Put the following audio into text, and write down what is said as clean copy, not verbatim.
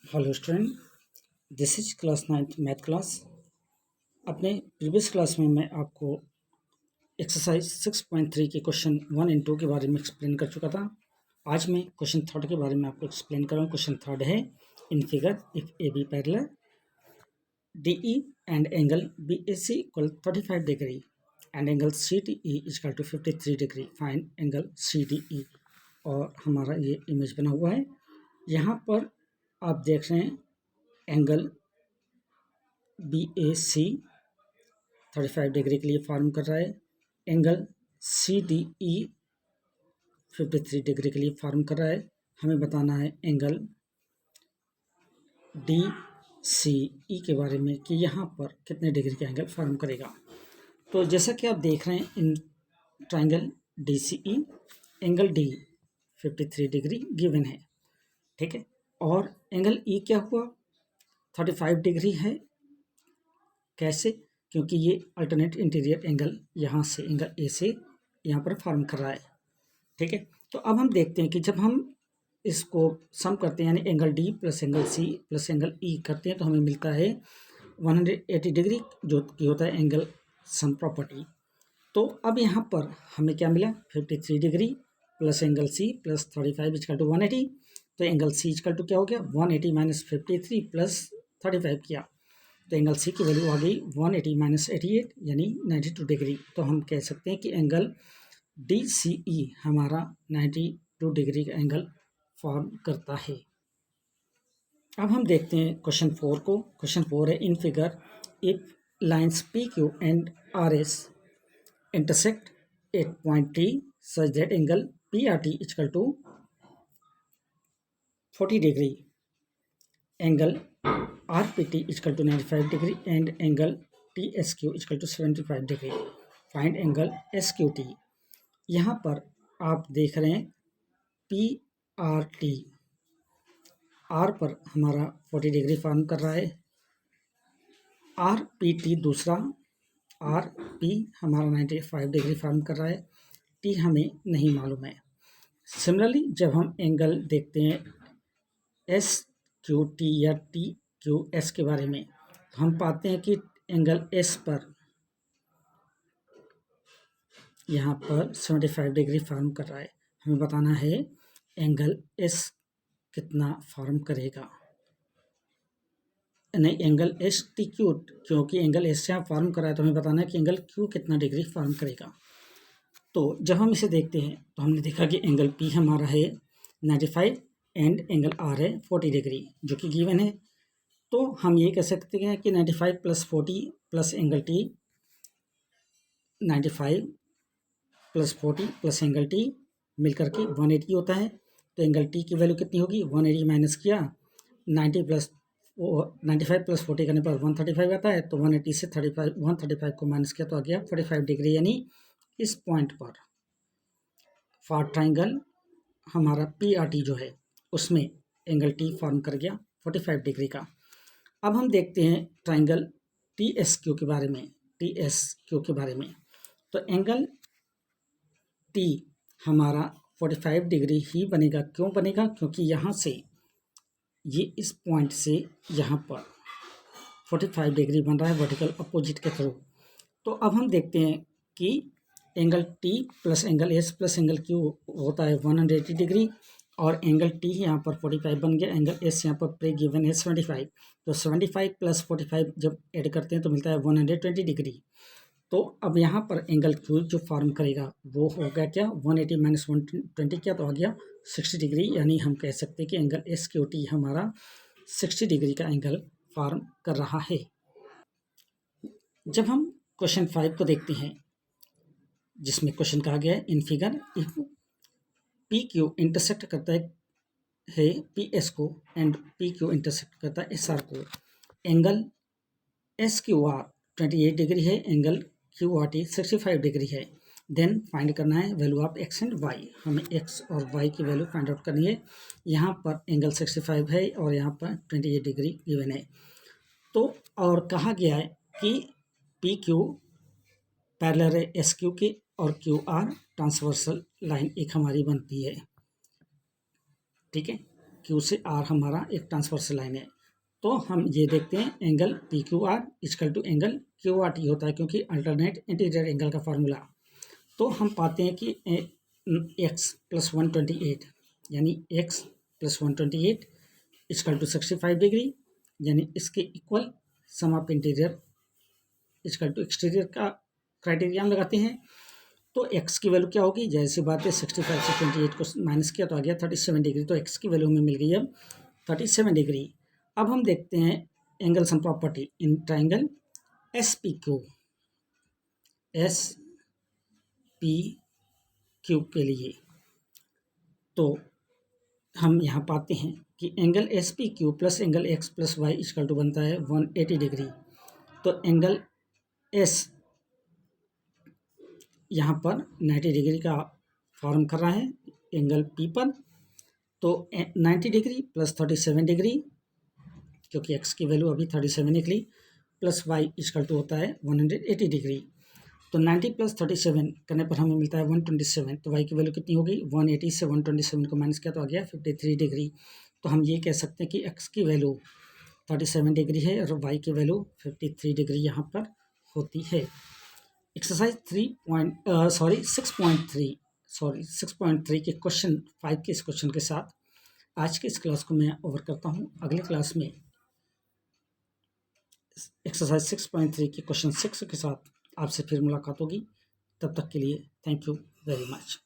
Hello student, this is class 9th math class. अपने previous class में मैं आपको एक्सरसाइज 6.3 के क्वेश्चन 1 एंड 2 के बारे में एक्सप्लेन कर चुका था। आज मैं क्वेश्चन थर्ड के बारे में आपको एक्सप्लेन कर रहा हूँ। क्वेश्चन थर्ड है, in figure if A B parallel DE and angle BAC equal 35 degree and angle CDE is equal to 53 degree. Find angle CDE। और हमारा ये इमेज बना हुआ है। यहाँ पर आप देख रहे हैं एंगल BAC 35 डिग्री के लिए फॉर्म कर रहा है, एंगल CDE 53 डिग्री के लिए फॉर्म कर रहा है। हमें बताना है एंगल DCE के बारे में कि यहाँ पर कितने डिग्री का एंगल फॉर्म करेगा। तो जैसा कि आप देख रहे हैं in triangle DCE angle D 53 degree given है, ठीक है। और एंगल E क्या हुआ, 35 डिग्री है। कैसे? क्योंकि ये अल्टरनेट इंटीरियर एंगल यहाँ से एंगल ए से यहाँ पर फॉर्म कर रहा है, ठीक है। तो अब हम देखते हैं कि जब हम इसको सम करते हैं, यानी angle D plus angle C plus angle E करते हैं, तो हमें मिलता है 180 डिग्री, जो कि होता है एंगल सम प्रॉपर्टी। तो अब यहाँ पर हमें क्या मिला, 53 degree plus angle C plus 35 equal to 180। तो एंगल सी इजकल टू क्या हो गया, 180 माइनस 53 प्लस 35 किया, तो एंगल सी की वैल्यू आ गई 180 माइनस 88 यानी 92 डिग्री। तो हम कह सकते हैं कि एंगल DCE हमारा 92 डिग्री का एंगल फॉर्म करता है। अब हम देखते हैं क्वेश्चन 4 को। क्वेश्चन 4 है, in figure if lines PQ and RS intersect at point T such that angle PRT equal to 40 degree, angle RPT equal to 95 degree and angle TSQ equal to 75 degree. Find angle SQT। यहाँ पर आप देख रहे हैं PRT R पर हमारा 40 degree form कर रहा है, RPT दूसरा, RP हमारा 95 डिग्री फॉर्म कर रहा है, T हमें नहीं मालूम है। सिमिलरली जब हम एंगल देखते हैं SQT या TQS के बारे में, हम पाते हैं कि एंगल S पर यहाँ पर 75 डिग्री फॉर्म कर रहा है। हमें बताना है एंगल S कितना फॉर्म करेगा, नहीं एंगल STQ, क्योंकि एंगल S से यहाँ फॉर्म कर रहा है, तो हमें बताना है कि एंगल Q कितना डिग्री फॉर्म करेगा। तो जब हम इसे देखते हैं तो हमने देखा कि एंगल P हमारा है 95 एंड एंगल R है 40 डिग्री, जो कि गिवन है। तो हम ये कह सकते हैं कि 95 plus 40 plus angle T, 95 plus 40 plus angle T मिलकर के 180 होता है। तो एंगल T की वैल्यू कितनी होगी, 180 माइनस किया 95 प्लस 40 करने पर 135 आता है। तो 180 से 135 को माइनस किया तो आ गया 45 डिग्री, यानी इस पॉइंट पर फॉर ट्राइंगल हमारा PRT जो है उसमें एंगल T फॉर्म कर गया 45 डिग्री का। अब हम देखते हैं ट्राइंगल TSQ के बारे में। TSQ के बारे में तो एंगल T हमारा 45 डिग्री ही बनेगा। क्यों बनेगा, क्योंकि यहाँ से ये इस पॉइंट से यहाँ पर 45 डिग्री बन रहा है वर्टिकल अपोजिट के थ्रू। तो अब हम देखते हैं कि angle T plus angle S plus angle Q होता है 180 डिग्री, और एंगल T यहाँ पर 45 बन गया, एंगल S यहाँ पर प्री गिवन है 75। तो 75 प्लस 45 जब ऐड करते हैं तो मिलता है 120 डिग्री। तो अब यहाँ पर एंगल Q जो फॉर्म करेगा वो होगा क्या, 180 माइनस 120 किया तो आ गया 60 डिग्री, यानी हम कह सकते हैं कि एंगल SQT हमारा 60 डिग्री का एंगल फॉर्म कर रहा है। जब हम क्वेश्चन 5 को देखते हैं, जिसमें क्वेश्चन कहा गया है, in figure if PQ intersect करता है PS को एंड PQ इंटरसेक्ट करता है SR को, एंगल SQR 28 डिग्री है, एंगल QRT 65 डिग्री है, देन फाइंड करना है value of X and Y। हमें X और Y की वैल्यू फाइंड आउट करनी है। यहाँ पर एंगल 65 है और यहाँ पर 28 डिग्री गिवन है। तो और कहा गया है कि PQ पैरेलल है SQ के और QR ट्रांसवर्सल लाइन एक हमारी बनती है, ठीक है। Q से R हमारा एक ट्रांसवर्सल लाइन है। तो हम ये देखते हैं angle PQR equal to angle QRT होता है, क्योंकि अल्टरनेट इंटीरियर एंगल का फार्मूला। तो हम पाते हैं कि x + 128 यानी x + 128 इक्वल टू 65 डिग्री, यानी इसके equal sum of interior equal to exterior का क्राइटेरिया हम लगाते हैं। तो x की वैल्यू क्या होगी, जैसी बात है 65 से 28 को माइनस किया तो आ गया 37 डिग्री। तो x की वैल्यू हमें मिल गई अब 37 डिग्री। अब हम देखते हैं angle sum property in triangle SPQ के लिए। तो हम यहाँ पाते हैं कि angle SPQ plus angle x + y equal to बनता है 180 डिग्री। तो एंगल S यहाँ पर 90 डिग्री का फॉर्म कर रहा है एंगल P पर। तो 90 डिग्री प्लस 37 डिग्री, क्योंकि x की वैल्यू अभी 37 निकली, प्लस y इक्वल टू होता है 180 डिग्री। तो 90 + 37 करने पर हमें मिलता है 127। तो y की वैल्यू कितनी हो गई, 180 से 127 को माइनस किया तो आ गया 53 डिग्री। तो हम ये कह सकते हैं कि x की वैल्यू 37 डिग्री है और y की वैल्यू 53 डिग्री यहाँ पर होती है। एक्सरसाइज 6.3 के क्वेश्चन 5 के इस क्वेश्चन के साथ आज के इस क्लास को मैं ओवर करता हूँ। अगले क्लास में एक्सरसाइज 6.3 के क्वेश्चन 6 के साथ आपसे फिर मुलाकात होगी। तब तक के लिए थैंक यू वेरी मच।